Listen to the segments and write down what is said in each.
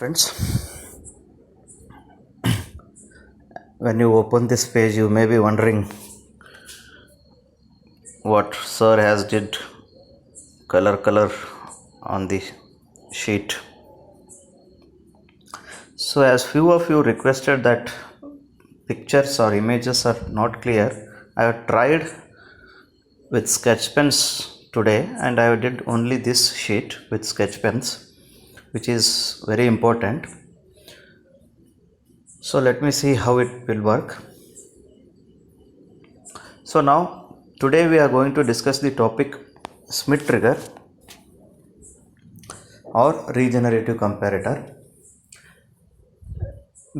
Friends, when you open this page you may be wondering what sir has did color on the sheet. So as few of you requested that pictures or images are not clear, I have tried with sketch pens today and I did only this sheet with sketch pens, which is very important. So let me see how it will work. So now today we are going to discuss the topic Schmitt trigger or regenerative comparator.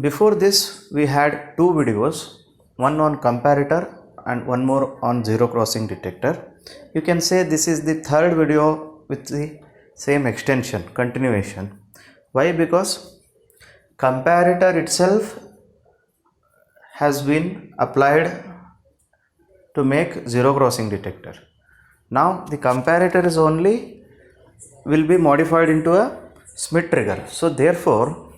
Before this we had two videos, one on comparator and one more on zero crossing detector. You can say this is the third video with the same extension, continuation. Why? Because comparator itself has been applied to make zero crossing detector. Now the comparator is only will be modified into a Schmitt trigger. So therefore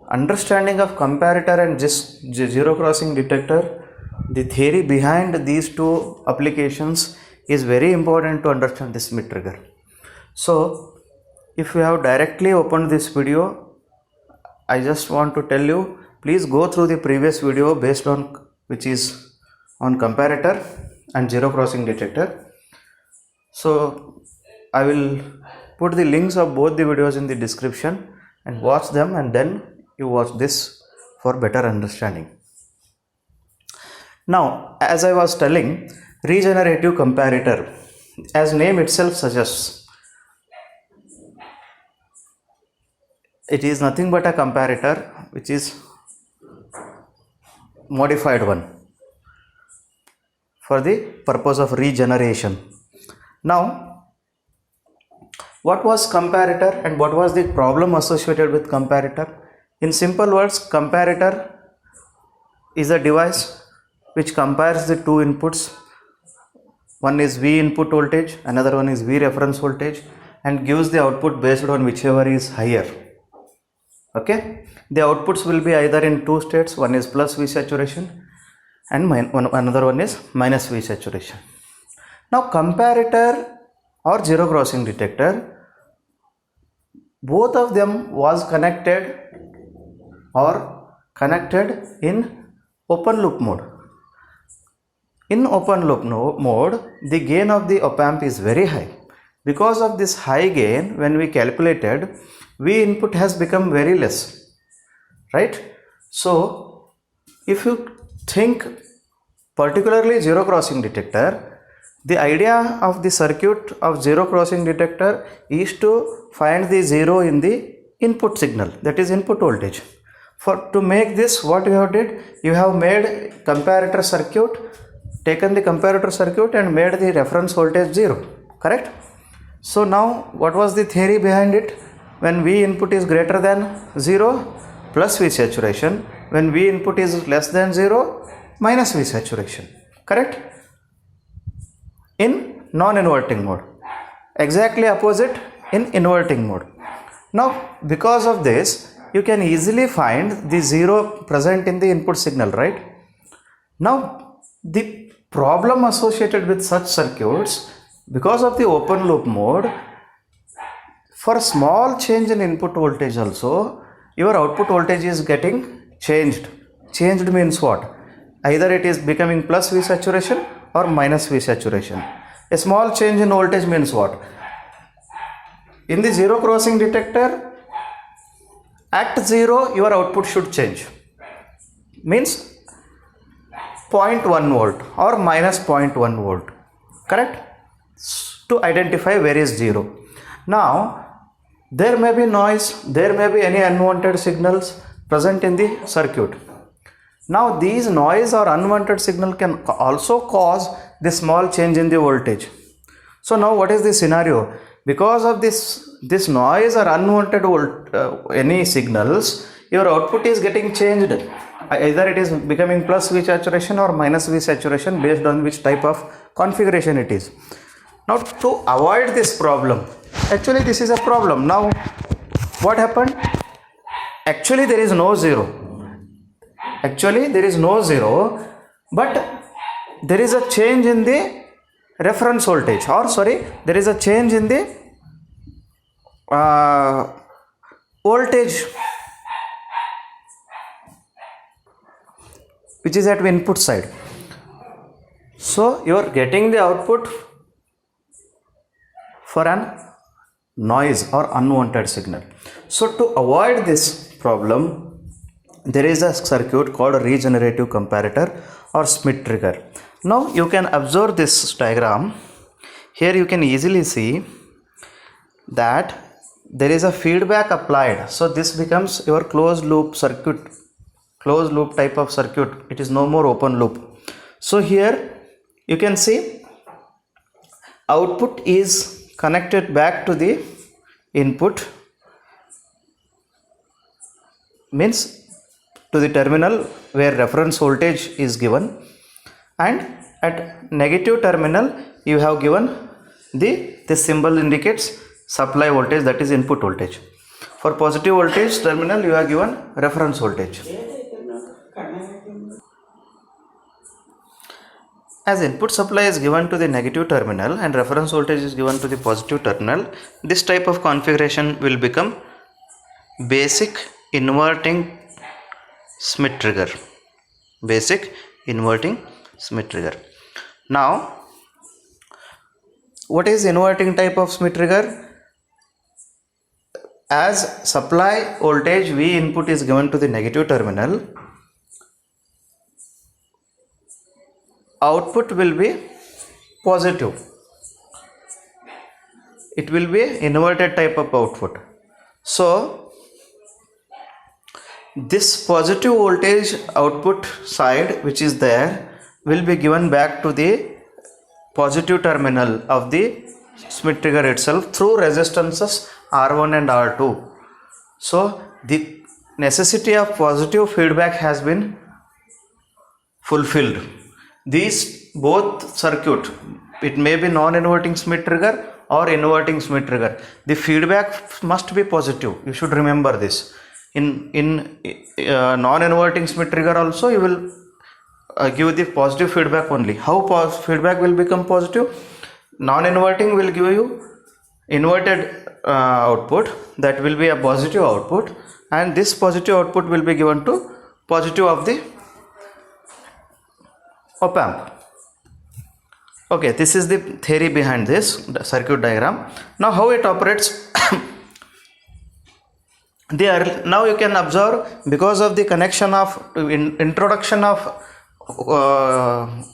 understanding of comparator and just zero crossing detector, the theory behind these two applications is very important to understand this Schmitt trigger. So if you have directly opened this video, I just want to tell you, please go through the previous video based on which is on comparator and zero crossing detector. So I will put the links of both the videos in the description and watch them, and then you watch this for better understanding. Now, as I was telling, regenerative comparator, as name itself suggests, it is nothing but a comparator which is modified one for the purpose of regeneration. Now, what was comparator and what was the problem associated with comparator? In simple words, comparator is a device which compares the two inputs. One is V input voltage, another one is V reference voltage, and gives the output based on whichever is higher. Okay, the outputs will be either in two states, one is plus V saturation and another one is minus V saturation. Now comparator or zero crossing detector, both of them was connected in open loop mode. In open loop mode, the gain of the op amp is very high. Because of this high gain, when we calculated, V input has become very less, right? So if you think particularly zero crossing detector, the idea of the circuit of zero crossing detector is to find the zero in the input signal, that is input voltage. To make this, what you have did, you have made comparator circuit, taken the comparator circuit and made the reference voltage 0, correct? So now what was the theory behind it? When V input is greater than 0, plus V saturation. When V input is less than 0, minus V saturation, correct? In non-inverting mode. Exactly opposite in inverting mode. Now because of this, you can easily find the 0 present in the input signal, right? Now the problem associated with such circuits, because of the open loop mode, for small change in input voltage also, your output voltage is getting changed. Changed means what? Either it is becoming plus V saturation or minus V saturation. A small change in voltage means what? In the zero crossing detector, at 0 your output should change. Means 0.1 volt or minus 0.1 volt, correct? To identify where is 0. Now there may be noise, there may be any unwanted signals present in the circuit. Now these noise or unwanted signal can also cause the small change in the voltage. So now what is the scenario? Because of this noise or unwanted any signals, your output is getting changed. Either it is becoming plus V saturation or minus V saturation based on which type of configuration it is. Now to avoid this problem, actually this is a problem. Now what happened? Actually there is no zero. Actually there is no zero, but there is a change in the reference voltage, or sorry, there is a change in the voltage which is at the input side. So you are getting the output for an noise or unwanted signal. So to avoid this problem, there is a circuit called a regenerative comparator or Schmitt trigger. Now you can observe this diagram. Here you can easily see that there is a feedback applied. So this becomes your closed loop circuit, closed loop type of circuit. It is no more open loop. So here you can see output is connected back to the input, means to the terminal where reference voltage is given, and at negative terminal you have given this symbol indicates supply voltage, that is input voltage. For positive voltage terminal you have given reference voltage. As input supply is given to the negative terminal and reference voltage is given to the positive terminal, this type of configuration will become basic inverting Schmitt trigger. Basic inverting Schmitt trigger. Now, what is inverting type of Schmitt trigger? As supply voltage V input is given to the negative terminal, output will be positive. It will be inverted type of output. So this positive voltage output side which is there will be given back to the positive terminal of the Schmitt trigger itself through resistances R1 and R2. So the necessity of positive feedback has been fulfilled. These both circuit, it may be non-inverting Schmitt trigger or inverting Schmitt trigger, the feedback must be positive. You should remember this. In non-inverting Schmitt trigger also you will give the positive feedback only. How feedback will become positive? Non-inverting will give you inverted output, that will be a positive output, and this positive output will be given to positive of the op amp. Okay, this is the theory behind this circuit diagram. Now how it operates? Now you can observe, because of the connection of introduction of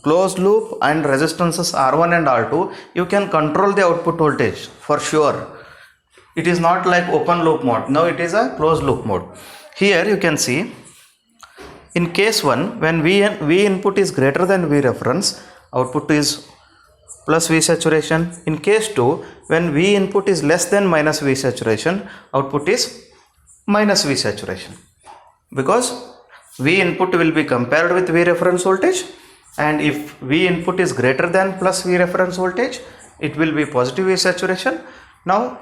closed loop and resistances R1 and R2, you can control the output voltage for sure. It is not like open loop mode. Now it is a closed loop mode. Here you can see in case 1, when V input is greater than V reference, output is plus V saturation. In case 2, when V input is less than minus V saturation, output is minus V saturation, because V input will be compared with V reference voltage, and if V input is greater than plus V reference voltage, it will be positive V saturation. Now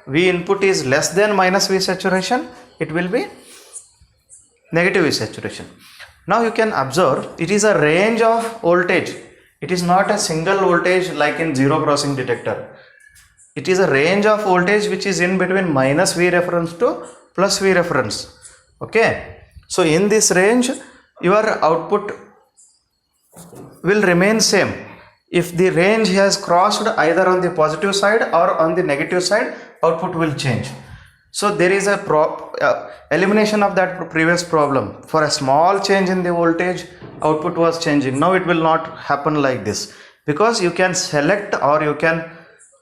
V input is less than minus V saturation, it will be negative V saturation. Now you can observe it is a range of voltage. It is not a single voltage like in zero crossing detector. It is a range of voltage which is in between minus V reference to plus V reference. Okay. So in this range your output will remain same. If the range has crossed either on the positive side or on the negative side, output will change. So there is a elimination of that previous problem. For a small change in the voltage, output was changing. Now it will not happen like this, because you can select or you can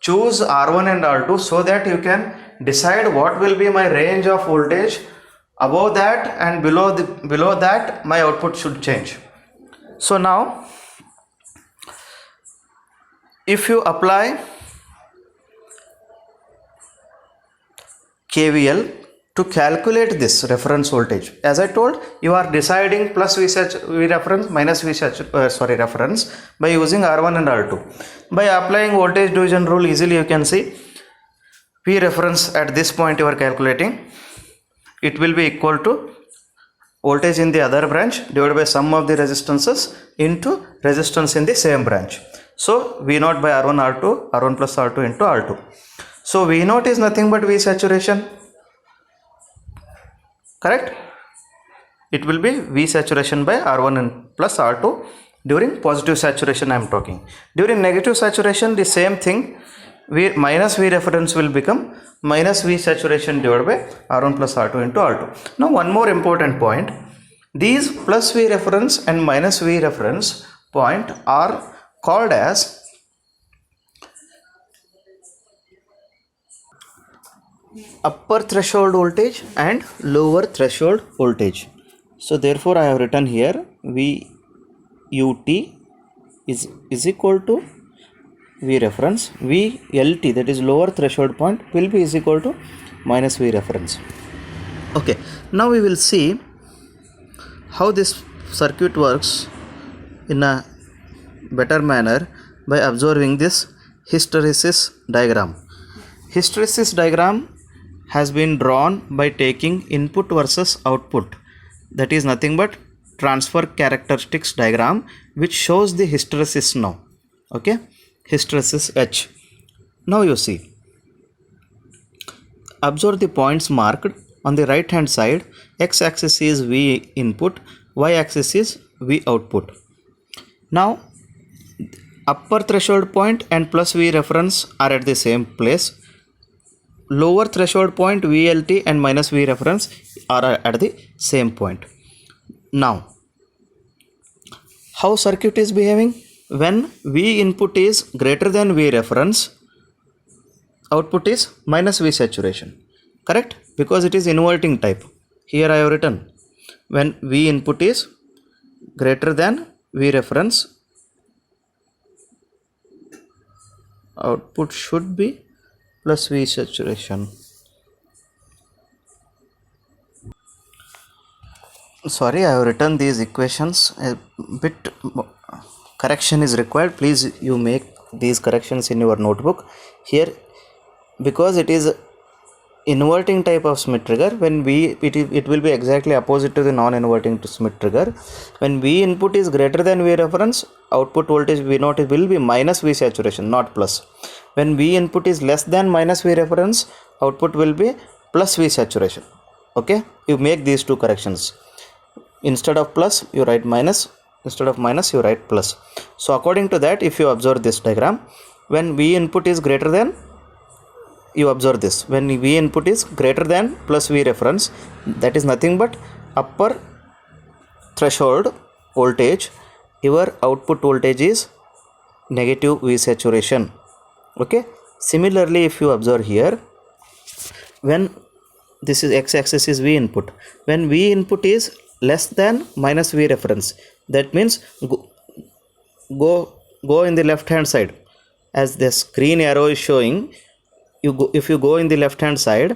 choose R1 and R2 so that you can decide what will be my range of voltage. Above that and below that my output should change. So now if you apply KVL to calculate this reference voltage, as I told, you are deciding plus V reference minus V reference by using R1 and R2. By applying voltage division rule, easily you can see V reference at this point you are calculating, it will be equal to voltage in the other branch divided by sum of the resistances into resistance in the same branch. So V0 by R1 R2, R1 plus R2 into R2. So V0 is nothing but V saturation, correct? It will be V saturation by R1 plus R2 during positive saturation I am talking. During negative saturation, the same thing, minus V reference will become minus V saturation divided by R1 plus R2 into R2. Now one more important point, these plus V reference and minus V reference point are called as upper threshold voltage and lower threshold voltage. So therefore I have written here VUT is equal to V reference, VLT, that is lower threshold point, will be is equal to minus V reference. Okay, now we will see how this circuit works in a better manner by observing this hysteresis diagram. Hysteresis diagram has been drawn by taking input versus output, that is nothing but transfer characteristics diagram, which shows the hysteresis now. Okay, hysteresis H. Now you see, observe the points marked on the right hand side. X axis is V input, Y axis is V output. Now upper threshold point and plus V reference are at the same place. Lower threshold point VLT and minus V reference are at the same point. Now how circuit is behaving? When V input is greater than V reference, output is minus V saturation, correct? Because it is inverting type. Here I have written, when V input is greater than V reference, output should be plus V saturation. Sorry, I have written these equations a bit, correction is required. Please you make these corrections in your notebook. Here, because it is inverting type of Schmitt trigger, when it will be exactly opposite to the non-inverting Schmitt trigger. When V input is greater than V reference, output voltage V0 will be minus V saturation, not plus. When V input is less than minus V reference, output will be plus V saturation. Okay, you make these two corrections. Instead of plus you write minus, instead of minus you write plus. So according to that, if you observe this diagram, when V input is greater than, you observe this, when V input is greater than plus V reference, that is nothing but upper threshold voltage, your output voltage is negative V saturation. Okay, similarly if you observe here, when this is X axis is V input, when V input is less than minus V reference, that means go in the left hand side, as this green arrow is showing. If you go in the left hand side,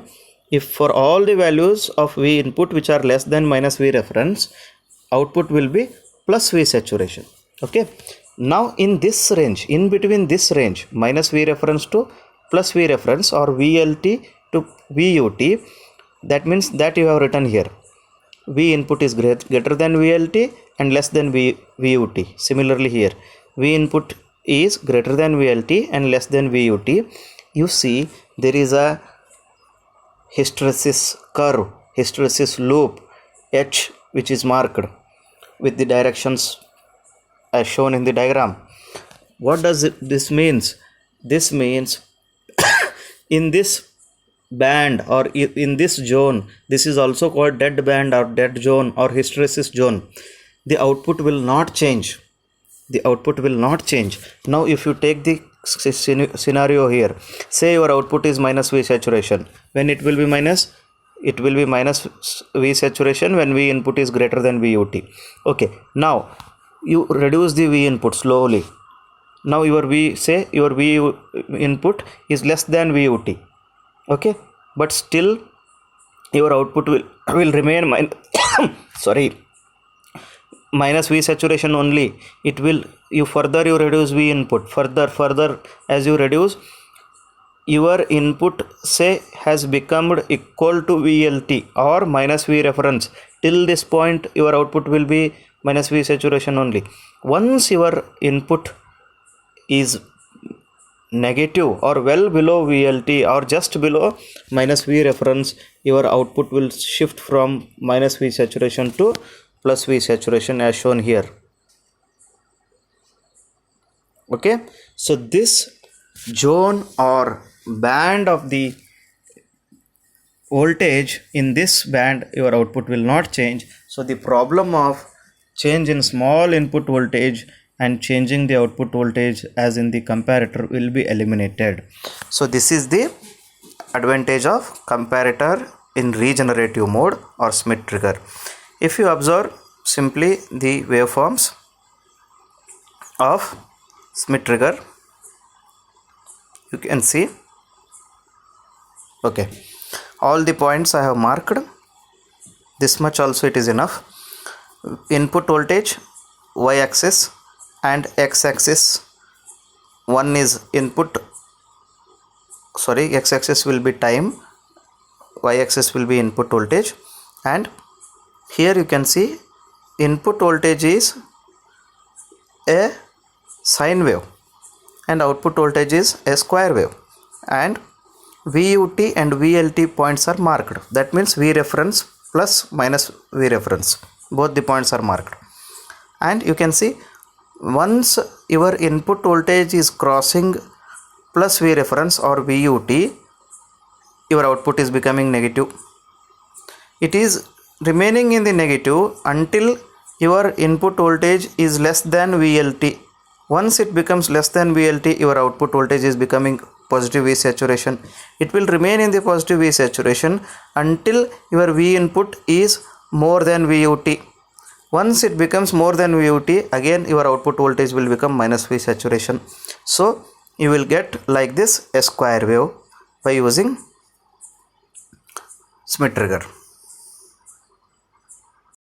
if for all the values of V input which are less than minus V reference, output will be plus V saturation. Okay, now in this range, in between this range, minus V reference to plus V reference or VLT to VUT, that means that you have written here, V input is greater than VLT and less than VUT. Similarly here, V input is greater than VLT and less than VUT. You see there is a hysteresis curve, hysteresis loop H, which is marked with the directions as shown in the diagram. What does this means? This means in this band or in this zone, this is also called dead band or dead zone or hysteresis zone, the output will not change. The output will not change. Now if you take the scenario here, say your output is minus V saturation, when it will be minus, it will be minus V saturation when V input is greater than VUT. Okay, now you reduce the V input slowly. Now your V input is less than VUT. Okay, but still your output will remain minus V saturation only. It will, you reduce V input further as you reduce, your input say has become equal to VLT or minus V reference, till this point your output will be minus V saturation only. Once your input is negative or well below VLT or just below minus V reference, your output will shift from minus V saturation to plus V saturation as shown here. Okay, so this zone or band of the voltage, in this band your output will not change. So the problem of change in small input voltage and changing the output voltage as in the comparator will be eliminated. So this is the advantage of comparator in regenerative mode or Schmitt trigger. If you observe simply the waveforms of Schmitt trigger, you can see, okay, all the points I have marked. This much also it is enough. Input voltage, y-axis and x-axis, one is input, sorry, x-axis will be time, y-axis will be input voltage, and here you can see input voltage is a sine wave and output voltage is a square wave, and VUT and VLT points are marked. That means V reference plus minus V reference, both the points are marked. And you can see once your input voltage is crossing plus V reference or VUT, your output is becoming negative. It is remaining in the negative until your input voltage is less than VLT. Once it becomes less than VLT, your output voltage is becoming positive V saturation. It will remain in the positive V saturation until your V input is more than VUT. Once it becomes more than VUT, again your output voltage will become minus V saturation. So you will get like this a square wave by using Schmitt trigger.